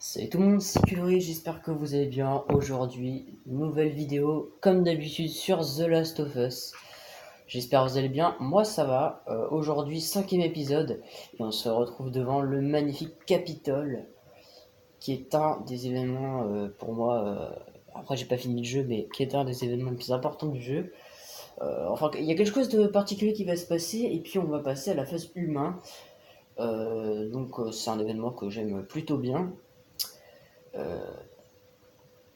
Salut tout le monde, c'est Culry, j'espère que vous allez bien. Aujourd'hui, nouvelle vidéo comme d'habitude sur The Last of Us. J'espère que vous allez bien, moi ça va. Aujourd'hui, 5e épisode, et on se retrouve devant le magnifique Capitole, qui est un des événements pour moi, après j'ai pas fini le jeu, mais qui est un des événements les plus importants du jeu. Enfin, il y a quelque chose de particulier qui va se passer, et puis on va passer à la phase humain. C'est un événement que j'aime plutôt bien. Euh,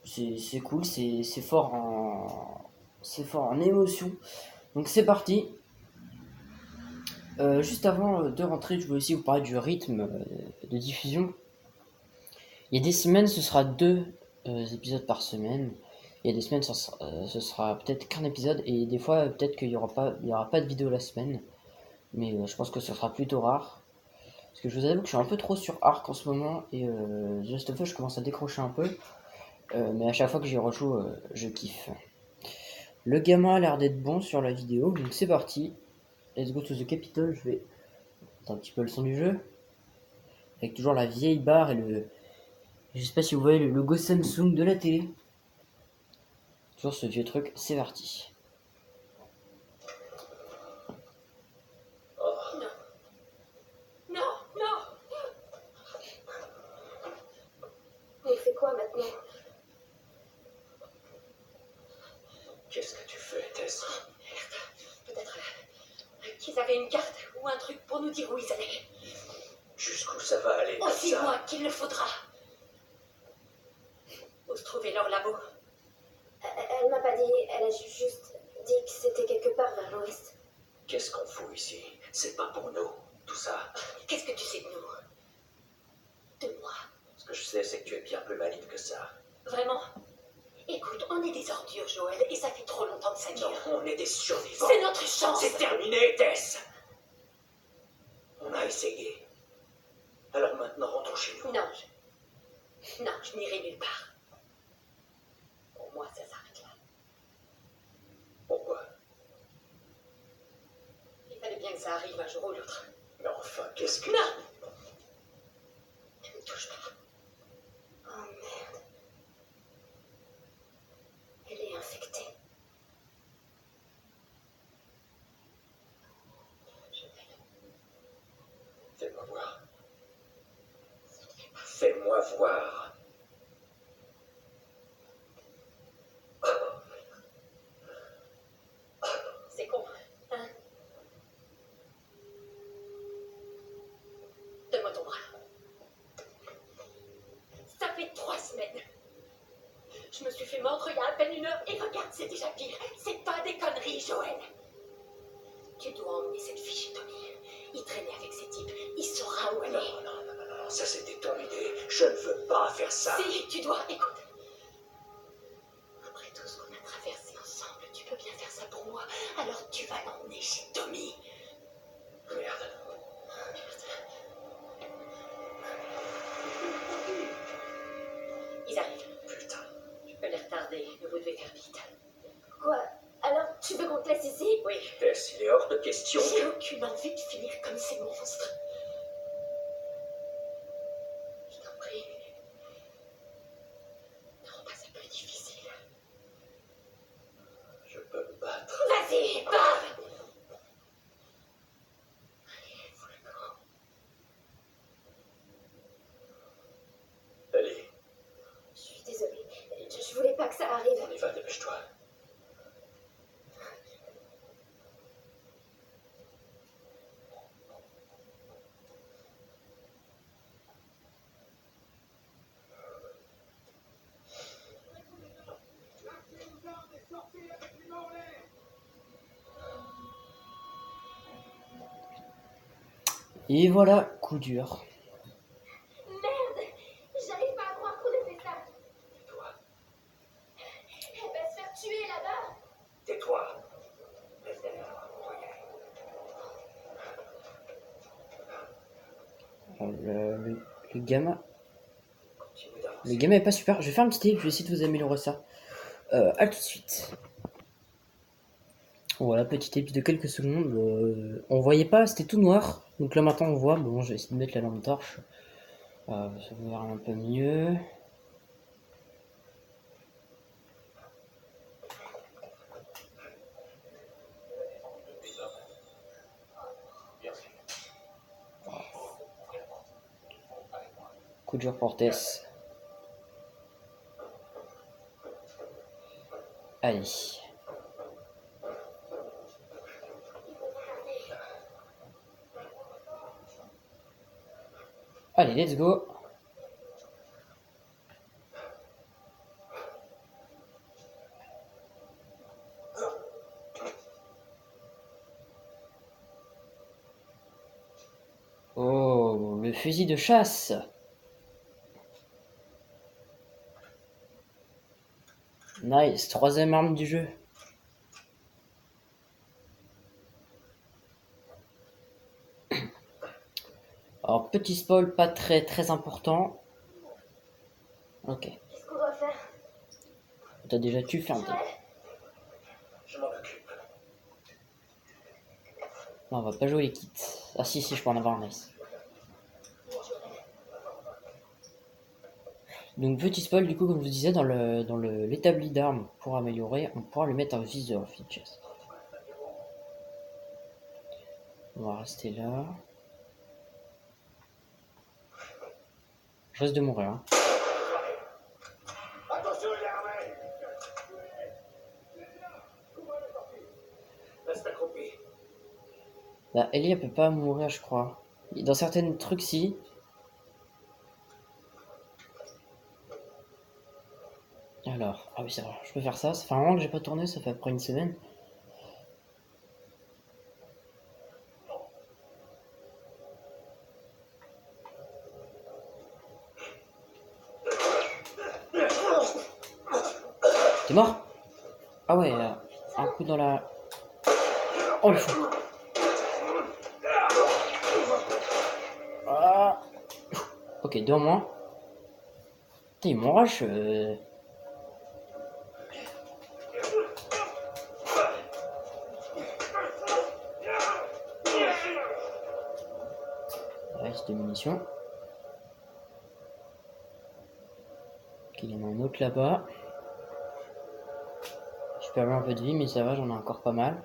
c'est cool, c'est fort en émotion. Donc c'est parti. Juste avant de rentrer, je voulais aussi vous parler du rythme de diffusion. Il y a des semaines, ce sera 2 épisodes par semaine. Il y a des semaines, ce sera peut-être qu'un épisode. Et des fois, peut-être qu'il y aura pas de vidéo la semaine. Mais je pense que ce sera plutôt rare. Parce que je vous avoue que je suis un peu trop sur Arc en ce moment. Et Just of Us, je commence à décrocher un peu. Mais à chaque fois que j'y rejoue, je kiffe. Le gamin a l'air d'être bon sur la vidéo, donc c'est parti. Let's go to the Capitol. Je vais mettre un petit peu le son du jeu. Avec toujours la vieille barre et le. Je sais pas si vous voyez le logo Samsung de la télé. Toujours ce vieux truc, c'est parti. Non. Mais c'est quoi maintenant? Qu'est-ce que tu fais, Tess? Peut-être qu'ils avaient une carte ou un truc pour nous dire où ils allaient. Jusqu'où ça va aller comme Aussi ça? loin qu'il le faudra. Où se trouvait leur labo? Elle m'a pas dit, elle a juste dit que c'était quelque part vers l'ouest. Qu'est-ce qu'on fout ici? C'est pas pour nous, tout ça. Qu'est-ce que tu sais de nous? De moi? Ce que je sais, c'est que tu es bien plus maligne que ça. Vraiment? Écoute, on est des ordures, Joël, et ça fait trop longtemps que ça dure. Non, on est des survivants. C'est notre chance. C'est terminé, Tess. On a essayé. Alors maintenant, rentrons chez nous. Non, je n'irai nulle part. Pour moi, ça s'arrête là. Pourquoi? Il fallait bien que ça arrive un jour ou l'autre. Mais enfin, qu'est-ce que... Non! Ne me touche pas. Oh merde. Elle est infectée. Fais-moi voir. Fais-moi voir. C'est con, hein? Donne-moi ton bras. Ça fait 3 semaines. Je me suis fait mordre il y a à peine 1 heure et regarde, c'est déjà pire. C'est pas des conneries, Joël. Tu dois emmener cette fille chez Tommy. Il traînait avec ces types. Il saura où elle est. Non, ça c'était ton idée. Je ne veux pas faire ça. Si, tu dois, écoute. Après tout ce qu'on a traversé ensemble, tu peux bien faire ça pour moi. Alors tu vas l'emmener chez Tommy. Merde. Ils arrivent. Putain. Je peux les retarder, mais vous devez faire vite. Quoi? Alors, tu veux qu'on te laisse ici? Oui. Tess, il est hors de question. J'ai aucune envie de finir comme ces monstres. Je t'en prie. Ne rends pas ça plus difficile. Je peux me battre. Vas-y, parle! Allez, fous le camp. Allez, Je suis désolée. Je voulais pas que ça arrive. on y va, dépêche-toi. Et voilà, coup dur. Merde! J'arrive pas à croire qu'on ait fait ça. Tais-toi. Elle va se faire tuer là-bas. Tais-toi. Reste derrière moi, Le gamin. continue d'avancer. Le gamin est pas super. Je vais faire un petit tape, je vais essayer de vous améliorer ça. À tout de suite. Voilà, petit tape de quelques secondes. On voyait pas, c'était tout noir. Donc là maintenant on voit. Bon, je vais essayer de mettre la lampe torche. Ça vous verra un peu mieux. Coup dur pour Tess. Allez. Allez, let's go. Oh, le fusil de chasse. Nice, troisième arme du jeu. Alors, petit spoil, pas très important. Ok. Qu'est-ce qu'on doit faire? T'as déjà tué Fernandez. Je m'en occupe. Non, on va pas jouer les kits. Ah si, je peux en avoir un nice. Donc petit spoil, du coup, comme je vous disais, dans l'établi d'armes pour améliorer, on pourra le mettre en viseur features. On va rester là. Je risque de mourir. Hein. Attention, il est armé. Reste accroupi. Là, Ellie, elle peut pas mourir, je crois. Dans certains trucs, si. Alors, ah oui, c'est vrai, je peux faire ça. Ça fait un moment que j'ai pas tourné, ça fait à peu près une semaine. T'es mort? Ah ouais, un coup dans la... Oh le fou. Ah. Ok, deux en moins. Putain, il m'enrage. Reste de munitions. Ok, il y en a un autre là-bas. Je perds un peu de vie, mais ça va, j'en ai encore pas mal.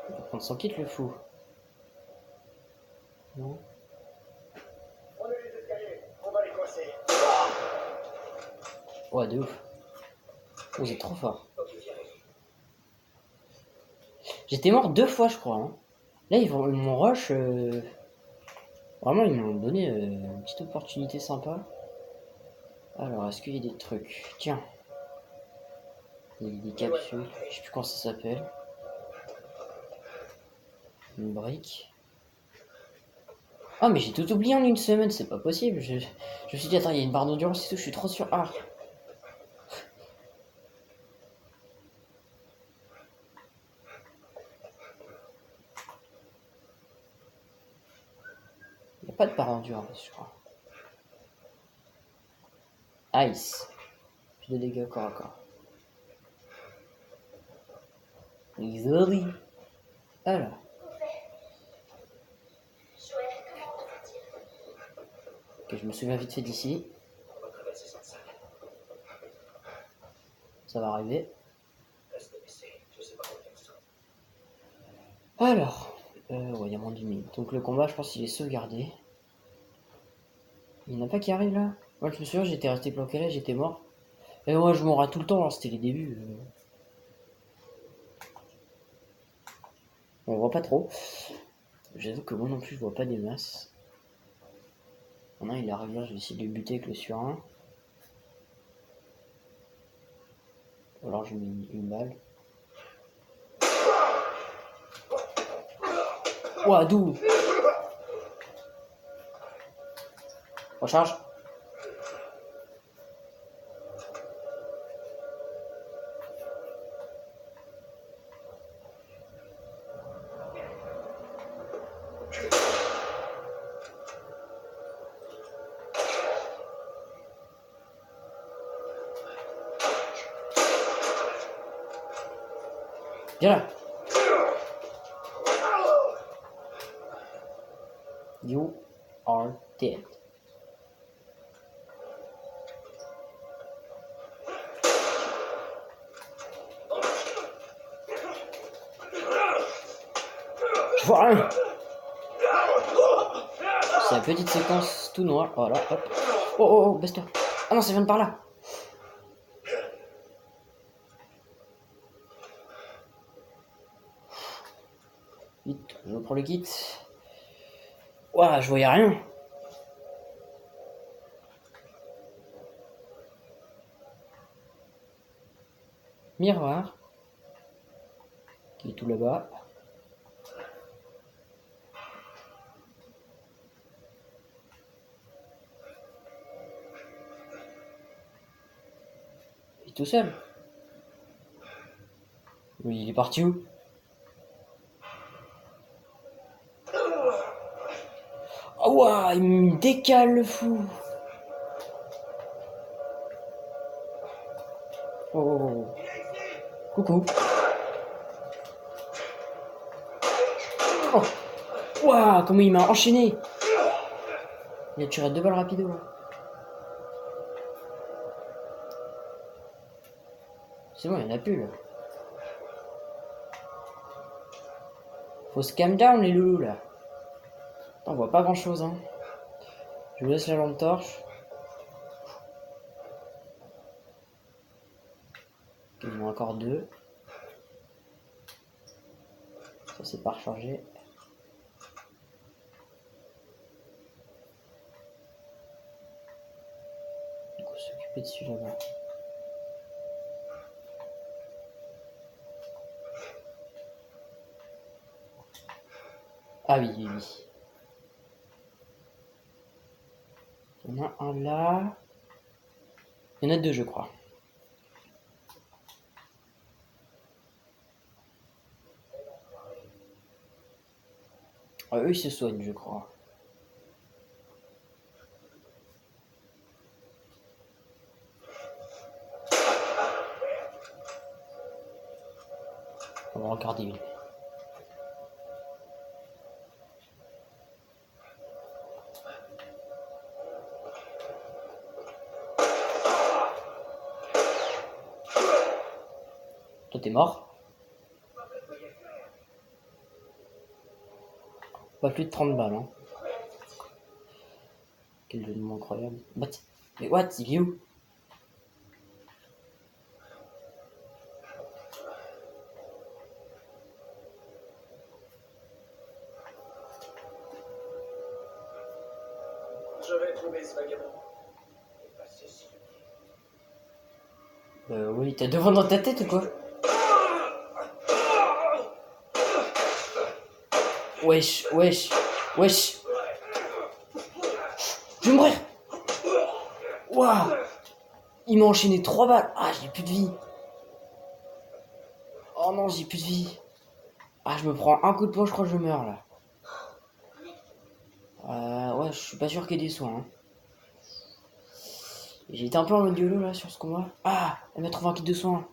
Il va prendre son kit, le fou. Non. On est les escaliers. On va les coincer. Ouais, de ouf. Vous êtes trop fort. Ok, viens. J'étais mort 2 fois, je crois. Hein. Là, ils m'ont rush. Vraiment, ils m'ont donné une petite opportunité sympa. Alors, est-ce qu'il y a des trucs? Tiens. Il y a des capsules. Je sais plus comment ça s'appelle. Une brique. Ah, mais j'ai tout oublié en une semaine, c'est pas possible. Je me suis dit, attends, il y a une barre d'endurance et tout, je suis trop sûr. Ah! Il n'y a pas de barre d'endurance, je crois. Ice. Plus de dégâts corps à corps. Easily. Alors. Joël, comment on fait-il? Ok, je me souviens vite fait d'ici. On va traverser cette salle. Ça va arriver. Reste baissé. Je sais pas comment faire ça. Alors. Ouais, il y a moins de 10 minutes. Donc le combat, je pense qu'il est sauvegardé. Il n'y en a pas qui arrivent là? Moi, je me souviens, j'étais resté planqué là, j'étais mort. Et ouais, je mourrais tout le temps, hein, c'était les débuts. On voit pas trop. J'avoue que moi non plus, je vois pas des masses. Maintenant, il arrive là, je vais essayer de le buter avec le surin. Ou alors je mets une balle. Ouah, d'où? Recharge. Viens là. You are dead. Je vois rien. C'est la petite séquence tout noir. Voilà, hop. Oh, oh, oh, baisse-toi. Ah non, ça vient de par là. Vite, je prends le kit. Ouah, je voyais rien. Miroir. Qui est tout là-bas. Il est tout seul. Oui, il est parti où? Oh ouah, il me décale le fou. Oh, oh, oh. Coucou. Oh. Ouah, comment il m'a enchaîné. Il a tiré 2 balles rapido là. C'est bon, il y en a plus là. Faut se calm down les loulous là. Attends, on voit pas grand chose hein. Je vous laisse la lampe torche. Il y en a encore 2. Ça c'est pas rechargé. Du coup s'occuper de celui là-bas. Ah oui, oui, oui. Il y en a un là. Il y en a 2 je crois. Ah, eux ils se soignent je crois. On va regarder une. Toi t'es mort. Pas plus de 30 balles hein. Quel jeu de mots incroyable. Mais what? Il est où? Je vais trouver ce vagabond. Et passer sur le pied. Oui, t'as devant dans ta tête ou quoi? Wesh, wesh, wesh. Je vais mourir. Waouh. Il m'a enchaîné 3 balles. Ah, j'ai plus de vie. Oh non, j'ai plus de vie. Ah, je me prends un coup de poing, je crois que je meurs là. Ouais, je suis pas sûr qu'il y ait des soins. Hein. J'ai été un peu en mode YOLO là sur ce combat. Ah, elle m'a trouvé un kit de soins.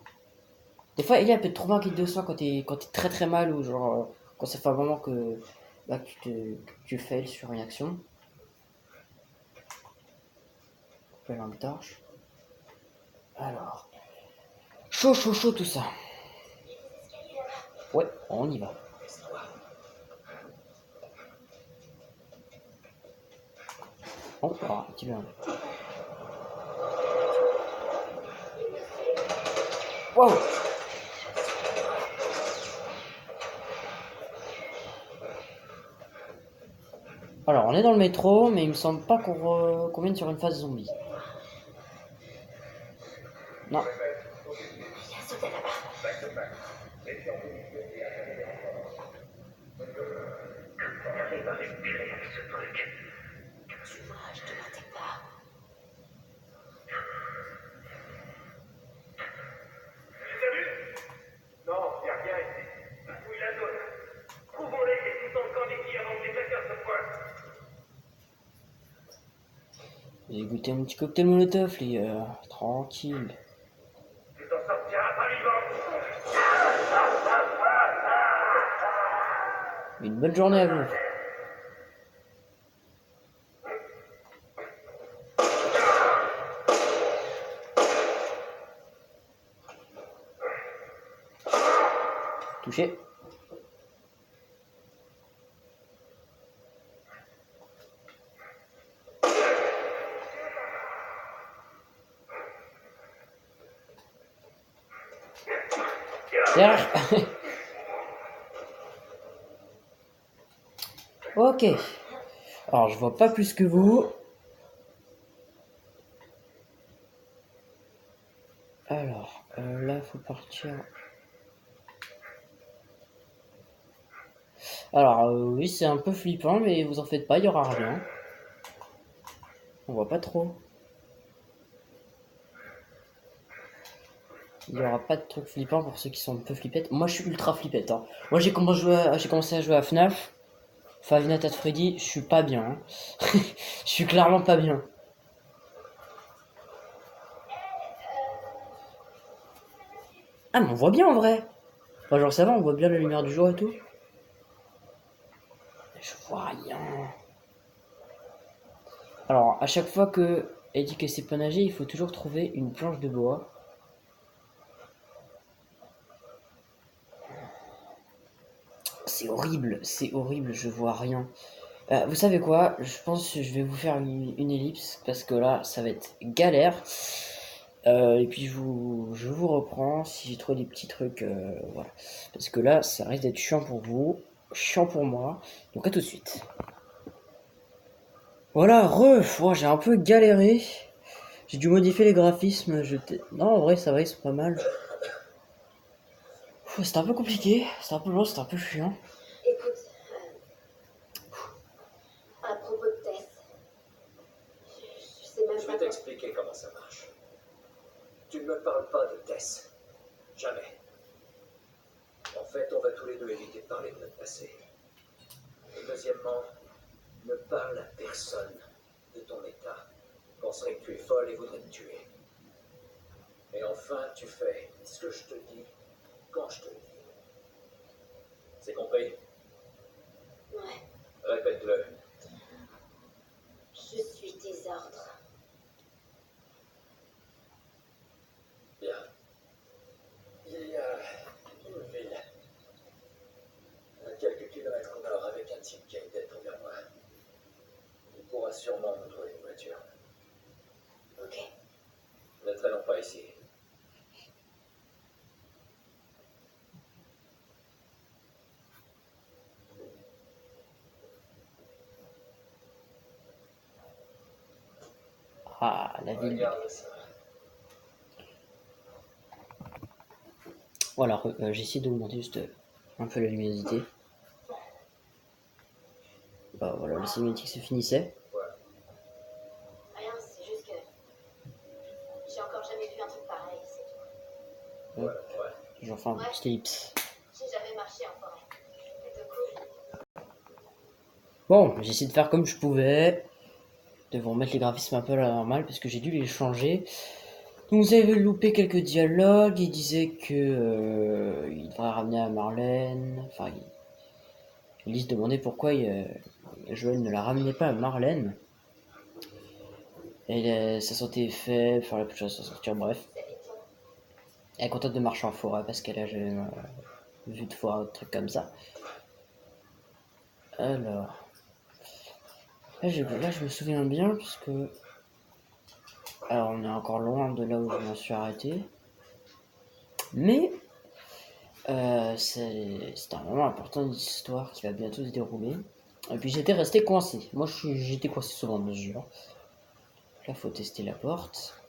Des fois, elle peut te trouver un kit de soins quand t'es très très mal ou genre quand ça fait un moment que, bah, que tu fails sur une action. Je vais lampe torche. Alors. Chaud, chaud, chaud tout ça. Ouais, on y va. Oh, un petit peu. Wow. Alors, on est dans le métro, mais il me semble pas qu'on vienne sur une phase zombie. Non. Viens sauter là-bas. J'arrive à respirer avec ce truc. Tu vois, je te mentais pas. T'as vu? Non, y a rien ici. Fouille la zone. Trouvons-les et tout encore des filles avant que les chasseurs se pointent. J'ai goûté un petit cocktail Molotov, les gars. Tranquille. Tu t'en sortiras pas vivant. Une bonne journée à vous. Touché. Derrière. Ok. Alors, je vois pas plus que vous. Alors, là, faut partir. Alors, oui, c'est un peu flippant, mais vous en faites pas, il y aura rien. On voit pas trop. Il y aura pas de trucs flippants pour ceux qui sont un peu flippettes. Moi, je suis ultra flippette. Hein. Moi, j'ai commencé à jouer à FNAF. Five Nights at Freddy, je suis pas bien. Hein. Je suis clairement pas bien. Ah, mais on voit bien en vrai. Enfin, genre, ça va, on voit bien la lumière du jour et tout. Je vois rien. Alors, à chaque fois que elle dit qu'elle sait pas nager, il faut toujours trouver une planche de bois. C'est horrible, je vois rien. Vous savez quoi? Je pense que je vais vous faire une ellipse parce que là, ça va être galère. Et puis je vous reprends si j'ai trouvé des petits trucs. Voilà. Parce que là, ça risque d'être chiant pour vous, chiant pour moi. Donc à tout de suite. Voilà, j'ai un peu galéré. J'ai dû modifier les graphismes. Non, en vrai, ça va, ils sont pas mal. C'était un peu compliqué, c'était un peu long, c'était un peu chiant. Écoute, à propos de Tess, je sais même Je pas vais quoi. t'expliquer comment ça marche. Tu ne me parles pas de Tess. Jamais. En fait, on va tous les deux éviter de parler de notre passé. Et deuxièmement, ne parle à personne de ton état. Penserait que tu es folle et voudrait te tuer. Et enfin, tu fais ce que je te dis quand je te le dis. C'est compris? Ouais, Répète-le. je suis tes ordres. Bien. Il y a une ville à quelques kilomètres au nord avec un type qui a une tête envers moi. Il pourra sûrement nous trouver une voiture. Ok. Ne traînons pas ici. Ah, la ville. Regarde ça. Voilà, j'ai essayé d'augmenter juste un peu la luminosité. Bah voilà, le cinématique se finissait. Voilà. Rien, c'est juste que j'ai encore jamais vu un truc pareil, c'est tout. Voilà, ouais. J'en fais un petit ellipse. J'ai jamais marché en forêt. Plutôt cool. Bon, j'ai essayé de faire comme je pouvais. De vous remettre les graphismes un peu à la normale parce que j'ai dû les changer. Donc vous avez loupé quelques dialogues. Il disait que il devrait ramener à Marlène. Enfin, il se demandait pourquoi Joël ne la ramenait pas à Marlène. Et sa santé est faible, faire la plus de choses à s'en sortir, bref. Elle est contente de marcher en forêt parce qu'elle a jamais vu de forêt ou de trucs comme ça. Alors. Là, je me souviens bien puisque. Alors, on est encore loin de là où je m'en suis arrêté. Mais. C'est un moment important de l'histoire qui va bientôt se dérouler. Et puis j'étais resté coincé. Moi j'étais coincé souvent dans ce jeu. Là faut tester la porte.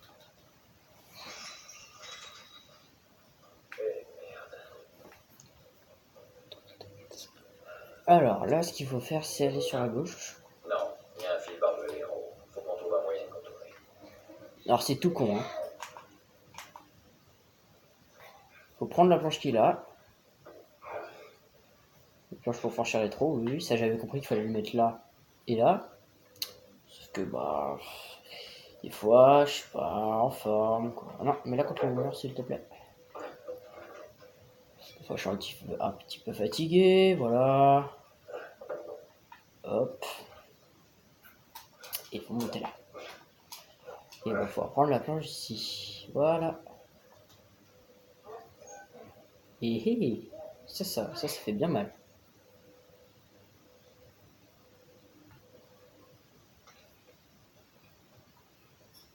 Alors là ce qu'il faut faire c'est aller sur la gauche. Non, il y a un fil barbelé en haut. Faut qu'on trouve un moyen de contourner. Alors c'est tout con. Hein. Faut prendre la planche qu'il a. La planche pour franchir les trous, oui, ça j'avais compris qu'il fallait le mettre là et là. Sauf que bah. Des fois, je suis pas en forme quoi. Non, mais là contre le mur s'il te plaît. Des fois je suis un petit peu fatigué, voilà. Hop. Et il faut monter là. Et il va falloir prendre la planche ici. Voilà. Et ça fait bien mal.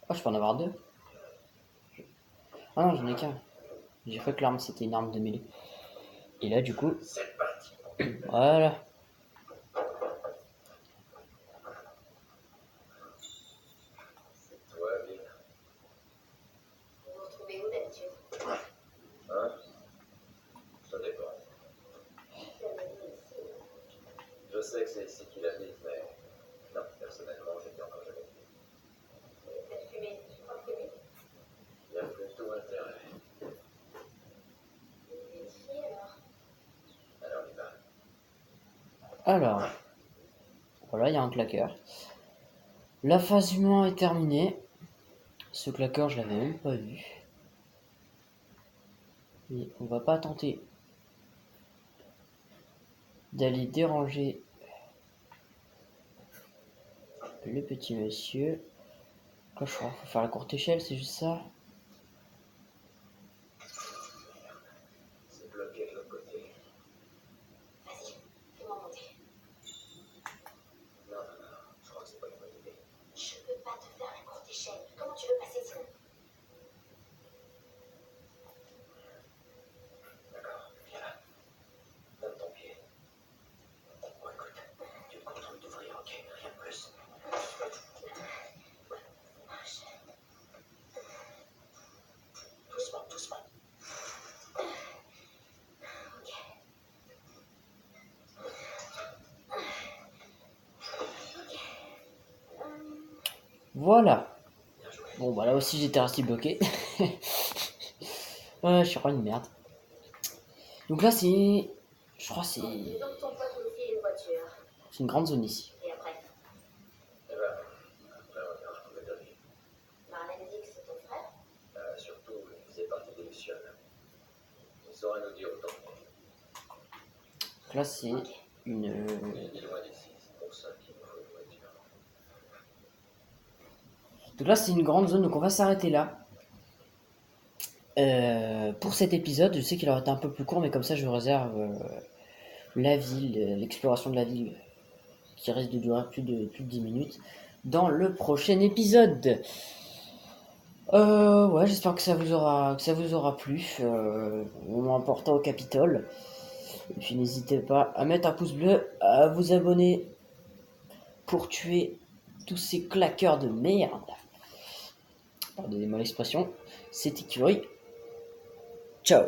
Oh, je peux en avoir deux. Ah non, j'en ai qu'un. J'ai cru que l'arme c'était une arme de mêlée. Et là, du coup, C'est parti. voilà. C'est toi, Bill. Vous vous retrouvez où d'habitude? Hein? Ça dépend. Je sais que c'est ici qu'il habite, mais non, personnellement, je n'ai encore jamais vu. Et cette fumée, tu crois que c'est lui? Il y a plutôt intérêt. Vérifiez alors. Alors, on y va. Alors, voilà, il y a un claqueur. La phase humain est terminée. Ce claqueur, je l'avais même pas vu. Et on va pas tenter d'aller déranger le petit monsieur. Quoi, je crois, faut faire la courte échelle, c'est juste ça. C'est bloqué de l'autre côté. Vas-y, fais-moi monter. Non, je crois que c'est pas une bonne idée. Je peux pas te faire la courte échelle. Comment tu veux passer sinon? D'accord, viens là. Donne ton pied. Bon, écoute, tu te contentes d'ouvrir, ok? Rien de plus. Doucement, doucement. Voilà. Bien joué. Bon, bah là aussi j'étais resté bloqué. Ouais, je suis vraiment une merde. Donc là, c'est. Je crois que c'est. Disons que ton pote nous file une voiture. C'est une grande zone ici. Et après? Eh ben, après, on ira retrouver Tommy. Marlène dit que c'est ton frère? Surtout, il faisait partie des Lucioles. Il saurait nous dire autant. Donc là, c'est une. Il est loin d'ici, c'est pour ça qu'il nous faut une voiture. Donc là, c'est une grande zone, donc on va s'arrêter là. Pour cet épisode, je sais qu'il aurait été un peu plus court, mais comme ça, je réserve la ville, l'exploration de la ville, qui risque de durer plus de 10 minutes, dans le prochain épisode. Ouais, j'espère que ça vous aura plu. Moment important au Capitole. Et puis n'hésitez pas à mettre un pouce bleu, à vous abonner pour tuer tous ces claqueurs de merde. Pardonnez-moi l'expression. C'était Curie. Ciao.